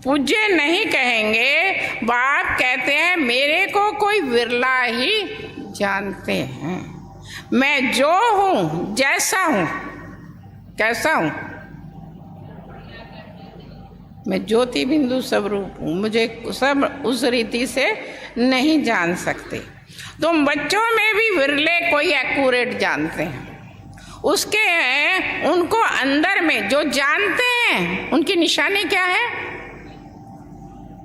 पूज्य नहीं कहेंगे। बाप कहते हैं मेरे को कोई विरला ही जानते हैं। मैं जो हूं, जैसा हूं, कैसा हूं, मैं ज्योति बिंदु स्वरूप हूं। मुझे सब उस रीति से नहीं जान सकते। तुम बच्चों में भी विरले कोई एक्यूरेट जानते हैं। उसके उनको अंदर में जो जानते हैं उनकी निशानी क्या है?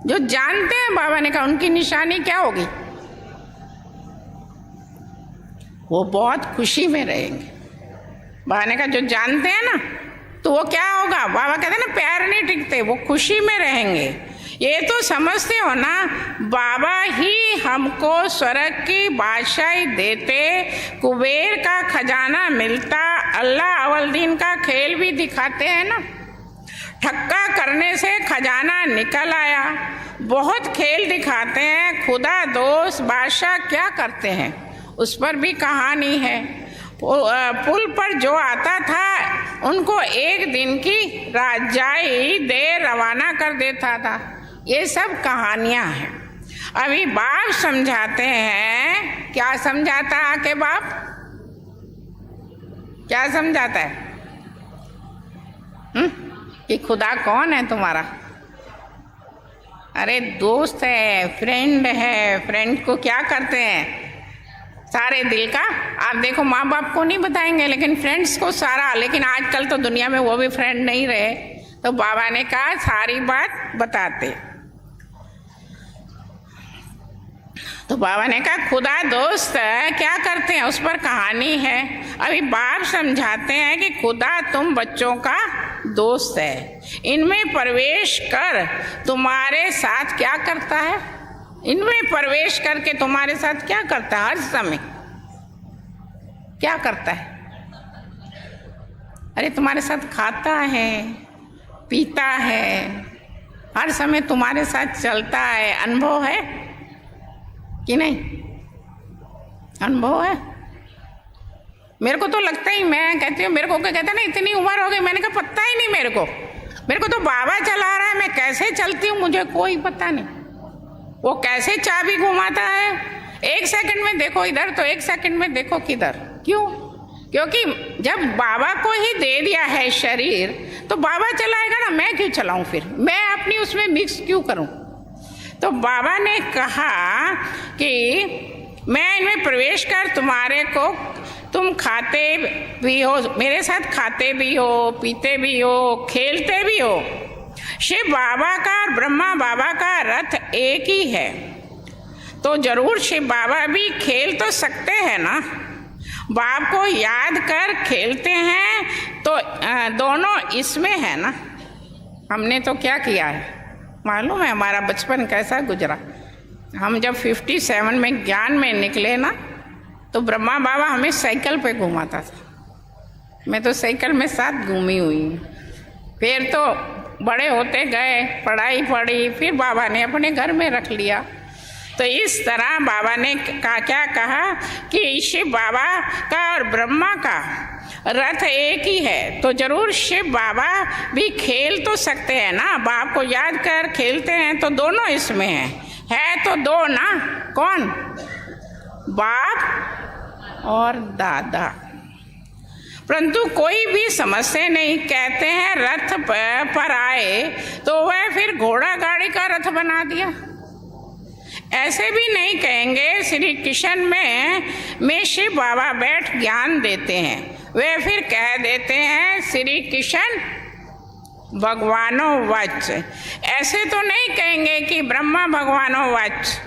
जो जानते हैं बाबा ने कहा उनकी निशानी क्या होगी? वो बहुत खुशी में रहेंगे। बाबा ने कहा जो जानते हैं ना तो वो क्या होगा? बाबा कहते हैं ना पैर नहीं टिकते, वो खुशी में रहेंगे। ये तो समझते हो ना, बाबा ही हमको स्वर्ग की बादशाही देते, कुबेर का खजाना मिलता, अल्लाह अवलदीन का खेल भी दिखाते हैं ना। ठक्का करने से खजाना निकल आया, बहुत खेल दिखाते हैं। खुदा दोस्त बादशाह क्या करते हैं उस पर भी कहानी है। पुल पर जो आता था उनको एक दिन की राजाई दे रवाना कर देता था। ये सब कहानियाँ हैं। अभी बाप समझाते हैं। क्या समझाता है आके बाप? क्या समझाता है? कि खुदा कौन है तुम्हारा? अरे दोस्त है, फ्रेंड है। फ्रेंड को क्या करते हैं? सारे दिल का। आप देखो, माँ बाप को नहीं बताएंगे लेकिन फ्रेंड्स को सारा। लेकिन आजकल तो दुनिया में वो भी फ्रेंड नहीं रहे, तो बाबा ने कहा सारी बात बताते। तो बाबा ने कहा खुदा दोस्त क्या करते हैं उस पर कहानी है। अभी बाप समझाते हैं कि खुदा तुम बच्चों का दोस्त है। इनमें प्रवेश कर तुम्हारे साथ क्या करता है? इनमें प्रवेश करके तुम्हारे साथ क्या करता है? हर समय क्या करता है? अरे तुम्हारे साथ खाता है, पीता है, हर समय तुम्हारे साथ चलता है। अनुभव है कि नहीं? अनुभव है। मेरे को तो लगता ही, मैं कहती हूँ, मेरे को क्या कहते हैं ना, इतनी उम्र हो गई, मैंने कहा पता ही नहीं मेरे को तो बाबा चला रहा है, मैं कैसे चलती हूँ मुझे कोई पता नहीं। वो कैसे चाबी घुमाता है, 1 सेकंड में देखो इधर तो 1 सेकंड में देखो किधर। क्यों? क्योंकि जब बाबा को ही दे दिया है शरीर तो बाबा चलाएगा ना, मैं क्यों चलाऊं? फिर मैं अपनी उसमें मिक्स क्यों करूं? तो बाबा ने कहा कि मैं इनमें प्रवेश कर तुम्हारे को, तुम खाते भी हो मेरे साथ, खाते भी हो, पीते भी हो, खेलते भी हो। शिव बाबा का और ब्रह्मा बाबा का रथ एक ही है, तो जरूर शिव बाबा भी खेल तो सकते हैं ना। बाप को याद कर खेलते हैं तो दोनों इसमें है ना। हमने तो क्या किया है मालूम है? हमारा बचपन कैसा गुजरा। हम जब 57 में ज्ञान में निकले ना, तो ब्रह्मा बाबा हमें साइकिल पे घुमाता था। मैं तो साइकिल में साथ घूमी हुई हूँ। फिर तो बड़े होते गए, पढ़ाई पढ़ी, फिर बाबा ने अपने घर में रख लिया। तो इस तरह बाबा ने क्या कहा कि शिव बाबा का और ब्रह्मा का रथ एक ही है, तो जरूर शिव बाबा भी खेल तो सकते हैं ना। बाप को याद कर खेलते हैं तो दोनों इसमें है तो दो ना। कौन? बाप और दादा। परंतु कोई भी समझते नहीं। कहते हैं रथ पर आए तो वह फिर घोड़ा गाड़ी का रथ बना दिया। ऐसे भी नहीं कहेंगे। श्री कृष्ण में शिव बाबा बैठ ज्ञान देते हैं, वे फिर कह देते हैं श्री कृष्ण भगवानो वच। ऐसे तो नहीं कहेंगे कि ब्रह्मा भगवानो वच,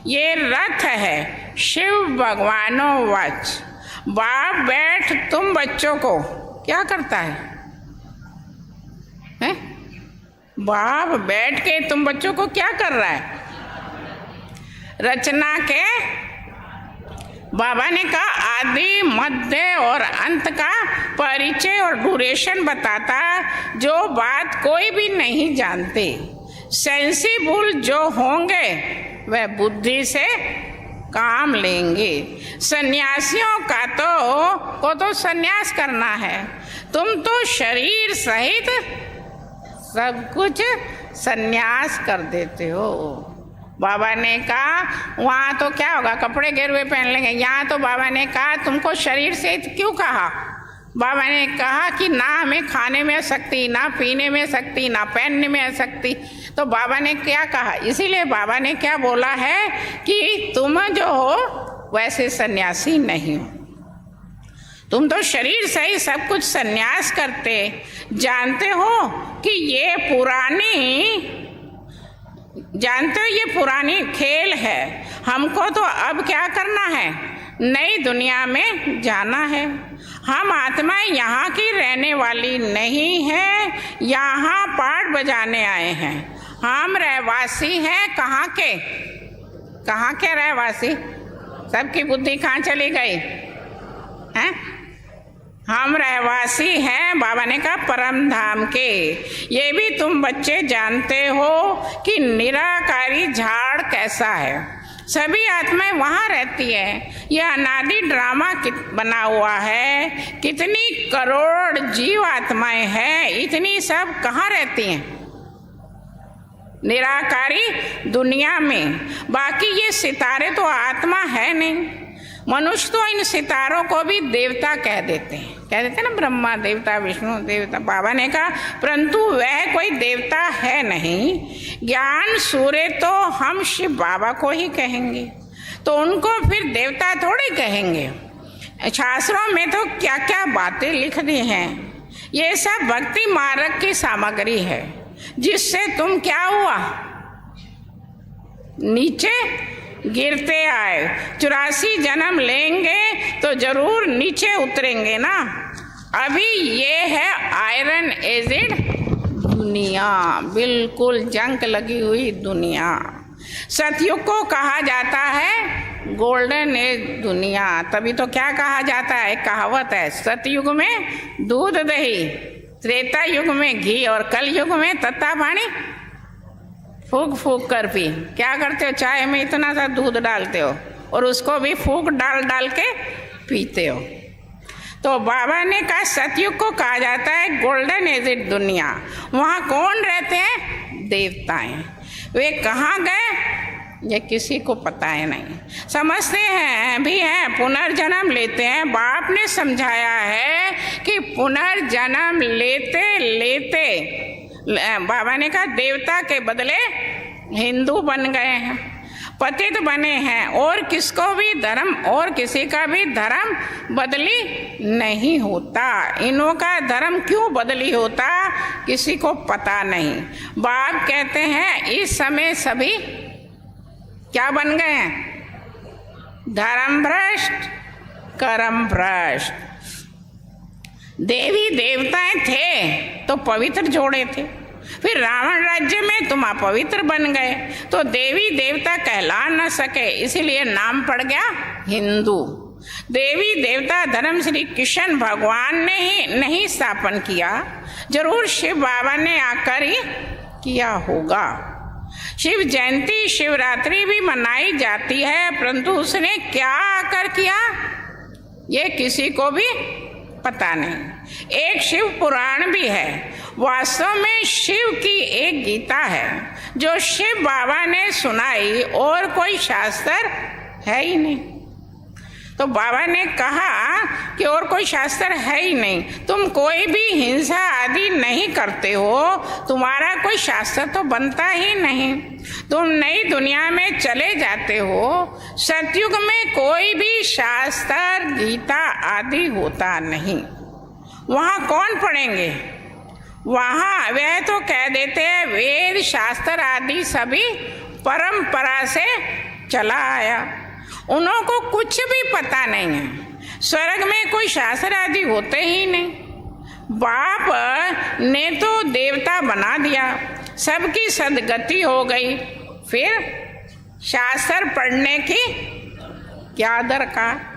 ये रथ है शिव भगवानो वच। बाप बैठ तुम बच्चों को क्या करता है? बाप बैठ के तुम बच्चों को क्या कर रहा है? रचना के बाबा ने कहा आदि मध्य और अंत का परिचय और ड्यूरेशन बताता, जो बात कोई भी नहीं जानते। सेंसिबल जो होंगे वह बुद्धि से काम लेंगे। सन्यासियों को तो सन्यास करना है। तुम तो शरीर सहित सब कुछ सन्यास कर देते हो। बाबा ने कहा वहाँ तो क्या होगा, कपड़े गिरवे पहन लेंगे। यहाँ तो बाबा ने कहा तुमको शरीर से क्यों कहा? बाबा ने कहा कि ना हमें खाने में शक्ति, ना पीने में शक्ति, ना पहनने में शक्ति। तो बाबा ने क्या कहा? इसीलिए बाबा ने क्या बोला है कि तुम जो हो वैसे सन्यासी नहीं हो। तुम तो शरीर से ही सब कुछ सन्यास करते। जानते हो कि ये पुरानी खेल है। हमको तो अब क्या करना है? नई दुनिया में जाना है। हम आत्माएं यहाँ की रहने वाली नहीं है, यहाँ पाठ बजाने आए हैं। हम रहवासी हैं कहाँ के? कहाँ के रहवासी? सबकी बुद्धि कहाँ चली गई हैं? हम रहवासी हैं, बाबा ने कहा, परम धाम के। ये भी तुम बच्चे जानते हो कि निराकारी झाड़ कैसा है। सभी आत्माएं वहाँ रहती है। यह अनादि ड्रामा बना हुआ है। कितनी करोड़ जीव आत्माएं हैं, इतनी सब कहाँ रहती हैं? निराकारी दुनिया में। बाकी ये सितारे तो आत्मा है नहीं। मनुष्य तो इन सितारों को भी देवता कह देते हैं, ना, ब्रह्मा देवता, विष्णु देवता। बाबा ने कहा परंतु वह कोई देवता है नहीं। ज्ञान सूर्य तो हम शिव बाबा को ही कहेंगे, तो उनको फिर देवता थोड़ी कहेंगे। शास्त्रों में तो क्या क्या बातें लिख दी हैं। ये सब भक्ति मार्ग की सामग्री है, जिससे तुम क्या हुआ, नीचे गिरते आए। 84 जन्म लेंगे तो जरूर नीचे उतरेंगे ना। अभी ये है आयरन एजिड दुनिया, बिल्कुल जंग लगी हुई दुनिया। सतयुग को कहा जाता है गोल्डन एज दुनिया। तभी तो क्या कहा जाता है, कहावत है, सतयुग में दूध दही, त्रेता युग में घी और कल युग में तत्ता पानी फूक फूक कर पी। क्या करते हो, चाय में इतना सा दूध डालते हो और उसको भी फूक डाल डाल के पीते हो। तो बाबा ने कहा सतयुग को कहा जाता है गोल्डन एजिड दुनिया। वहाँ कौन रहते हैं, देवताएं। वे कहाँ गए ये किसी को पता है नहीं। समझते हैं भी हैं, पुनर्जन्म लेते हैं। बाप ने समझाया है कि पुनर्जन्म लेते लेते बाबा ने कहा देवता के बदले हिंदू बन गए हैं, पतित बने हैं, और किसको भी धर्म और किसी का भी धर्म बदली नहीं होता। इनों का धर्म क्यों बदली होता किसी को पता नहीं। बाप कहते हैं इस समय सभी क्या बन गए हैं, धर्म भ्रष्ट कर्म भ्रष्ट। देवी देवताएं थे तो पवित्र जोड़े थे, फिर रावण राज्य में तुम अपवित्र बन गए तो देवी देवता कहला न सके, इसीलिए नाम पड़ गया हिंदू। देवी देवता धर्म श्री कृष्ण भगवान ने ही नहीं स्थापन किया, जरूर शिव बाबा ने आकर ही किया होगा। शिव जयंती शिवरात्रि भी मनाई जाती है, परंतु उसने क्या आकर किया ये किसी को भी पता नहीं। एक शिव पुराण भी है। वास्तव में शिव की एक गीता है जो शिव बाबा ने सुनाई, और कोई शास्त्र है ही नहीं। तो बाबा ने कहा कि और कोई शास्त्र है ही नहीं, तुम कोई भी हिंसा आदि नहीं करते हो, तुम्हारा कोई शास्त्र तो बनता ही नहीं। तुम नई दुनिया में चले जाते हो। सतयुग में कोई भी शास्त्र गीता आदि होता नहीं। वहाँ कौन पढ़ेंगे, वहाँ वह तो कह देते हैं वेद शास्त्र आदि सभी परंपरा से चला आया, उन्हों को कुछ भी पता नहीं है। स्वर्ग में कोई शास्त्र आदि होते ही नहीं। बाप ने तो देवता बना दिया, सबकी सदगति हो गई, फिर शास्त्र पढ़ने की क्या दरकार।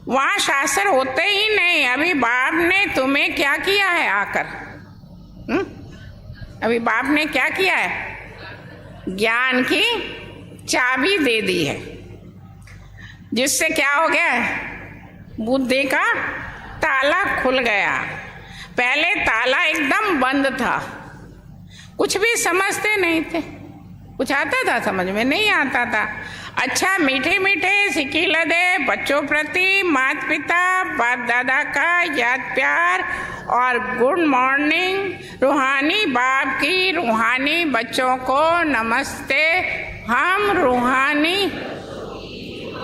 वहाँ शास्त्र होते ही नहीं। अभी बाप ने तुम्हें क्या किया है आकर, अभी बाप ने क्या किया है, ज्ञान की चाबी दे दी है, जिससे क्या हो गया, बुद्धि का ताला खुल गया। पहले ताला एकदम बंद था, कुछ भी समझते नहीं थे। कुछ आता था समझ में नहीं आता था। अच्छा मीठे मीठे सिकीला दे बच्चों प्रति माता पिता बाप दादा का याद प्यार और गुड मॉर्निंग। रूहानी बाप की रूहानी बच्चों को नमस्ते। हम रूहानी,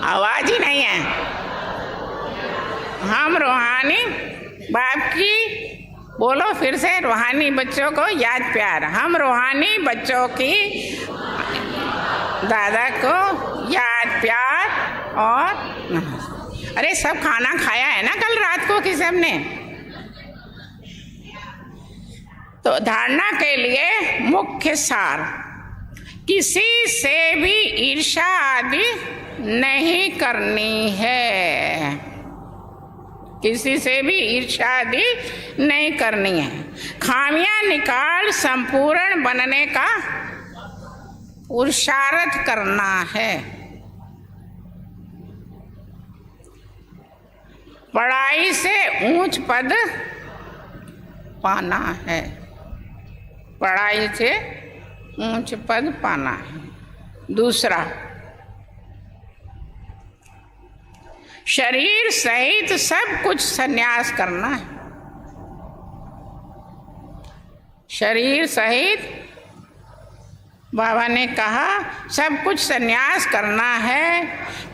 आवाज ही नहीं है, हम रूहानी बाप की, बोलो फिर से, रूहानी बच्चों को याद प्यार। हम रूहानी बच्चों की दादा को याद प्यार और नमस्ते। अरे सब खाना खाया है ना कल रात को कि सबने? तो धारणा के लिए मुख्य सार, किसी से भी ईर्ष्या आदि नहीं करनी है, किसी से भी ईर्ष्या आदि नहीं करनी है। खामियां निकाल संपूर्ण बनने का पुरुषार्थ करना है। पढ़ाई से ऊंच पद पाना है, पढ़ाई से ऊंच पद पाना है। दूसरा, शरीर सहित सब कुछ संन्यास करना है, शरीर सहित बाबा ने कहा सब कुछ संन्यास करना है।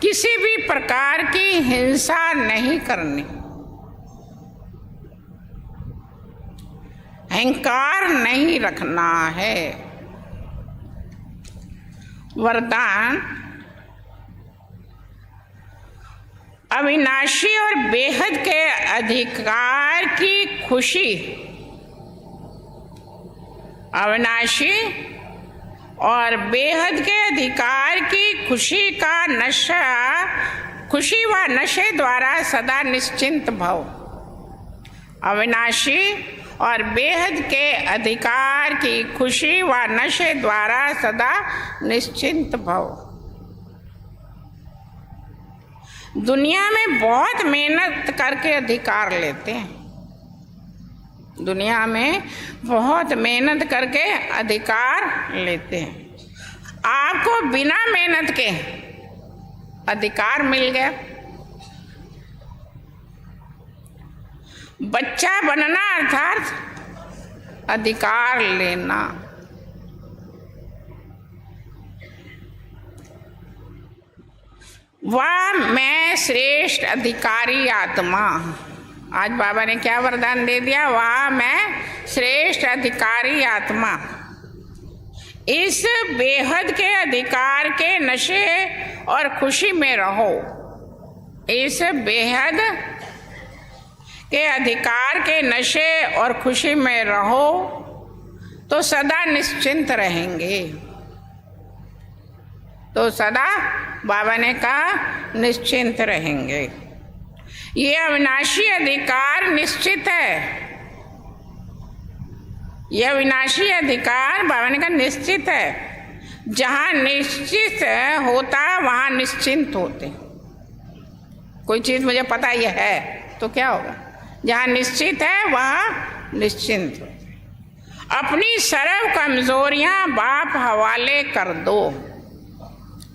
किसी भी प्रकार की हिंसा नहीं करनी, अहंकार नहीं रखना है। वरदान, अविनाशी और बेहद के अधिकार की खुशी, अविनाशी और बेहद के अधिकार की खुशी का नशा, खुशी व नशे द्वारा सदा निश्चिंत भव। अविनाशी और बेहद के अधिकार की खुशी व नशे द्वारा सदा निश्चिंत भव। दुनिया में बहुत मेहनत करके अधिकार लेते हैं, दुनिया में बहुत मेहनत करके अधिकार लेते हैं। आपको बिना मेहनत के अधिकार मिल गया। बच्चा बनना अर्थात अधिकार लेना। वह मैं श्रेष्ठ अधिकारी आत्मा, आज बाबा ने क्या वरदान दे दिया, वह मैं श्रेष्ठ अधिकारी आत्मा इस बेहद के अधिकार के नशे और खुशी में रहो। इस बेहद के अधिकार के नशे और खुशी में रहो तो सदा निश्चिंत रहेंगे। तो सदा बाबा ने कहा निश्चिंत रहेंगे। ये अविनाशी अधिकार निश्चित है, यह अविनाशी अधिकार बाबा ने कहा निश्चित है। जहाँ निश्चित होता वहाँ निश्चिंत होते। कोई चीज़ मुझे पता यह है तो क्या होगा, जहाँ निश्चित है वहाँ निश्चिंत होते। अपनी सर्व कमजोरियाँ बाप हवाले कर दो,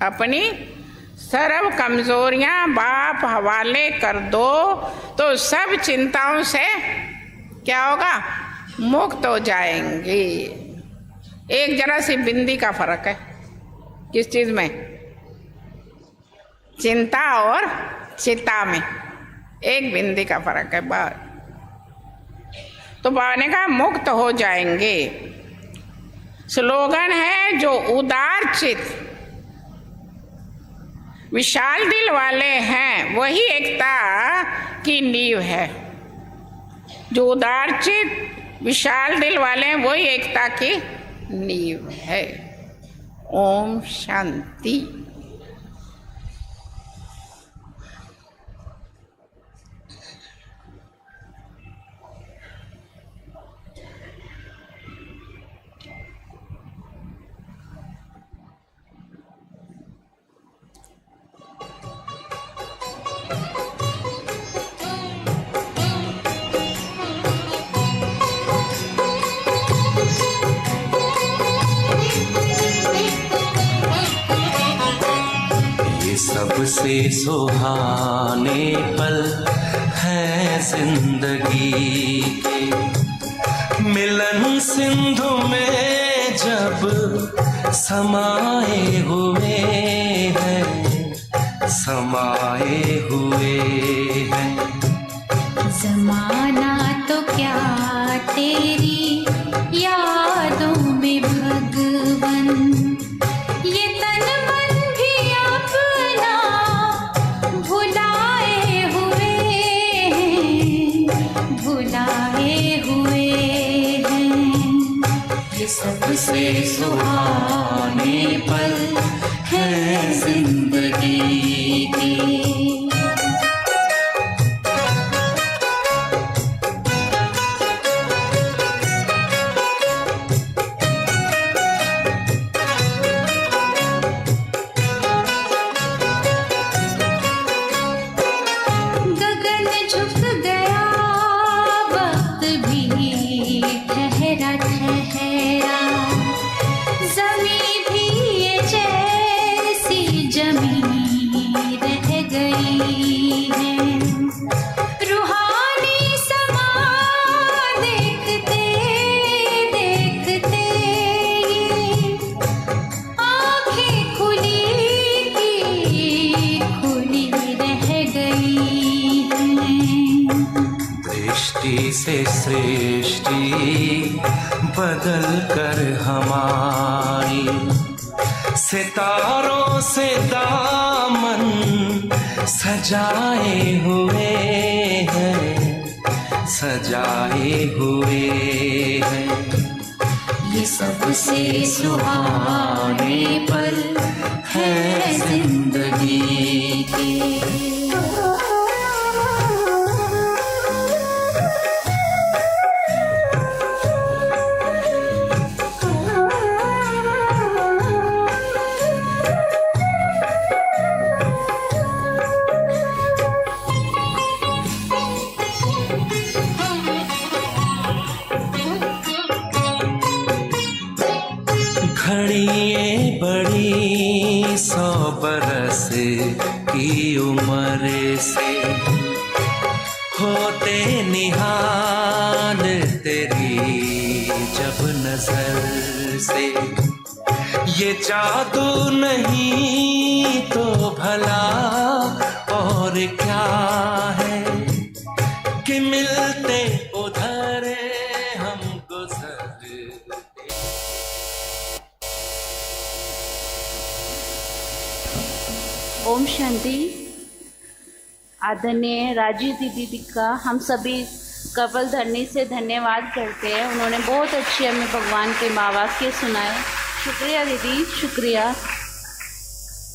अपनी सर्व कमजोरियां बाप हवाले कर दो तो सब चिंताओं से क्या होगा, मुक्त हो जाएंगे। एक जरा सी बिंदी का फर्क है, किस चीज में, चिंता और चिता में एक बिंदी का फर्क है बात। तो बाबा ने कहा मुक्त हो जाएंगे। स्लोगन है जो उदार चित्त विशाल दिल वाले हैं वही एकता की नींव है। जो उदारचित विशाल दिल वाले हैं वही एकता की नींव है। ओम शांति। सबसे सुहाने पल है जिंदगी के, मिलन सिंधु में जब समाए हुए हैं, समाए हुए हैं। जमाना तो क्या तेरी यादों में भगवन, ये तन मन भी अपना भुलाए हुए हैं, भुलाए हुए हैं। सबसे सुहाने पल हैं जिंदगी के। गगन झुक गया वक्त भी ठहरा ठहरा, ज़मीं भी ये जैसी जमी रह गई है। रूहानी समा देखते देखते ये आँखें खुली की खुली रह गई हैं। दृष्टि से सृष्टि बदल कर हमारी, सितारों से दामन सजाए हुए हैं, सजाए हुए हैं। ये सबसे सुहाने पल हैं जिंदगी के। घड़िए बड़ी 100 बरस की उम्र से, होते निहाल तेरी जब नजर से। ये जादू नहीं तो भला और क्या है कि मिलते उधर हम गुजरते। ओम शांति। आदरणीय राजीव दीदी का हम सभी कपाल धरनी से धन्यवाद करते हैं। उन्होंने बहुत अच्छी हमें भगवान के महावाक्य सुनाए। शुक्रिया दीदी, शुक्रिया।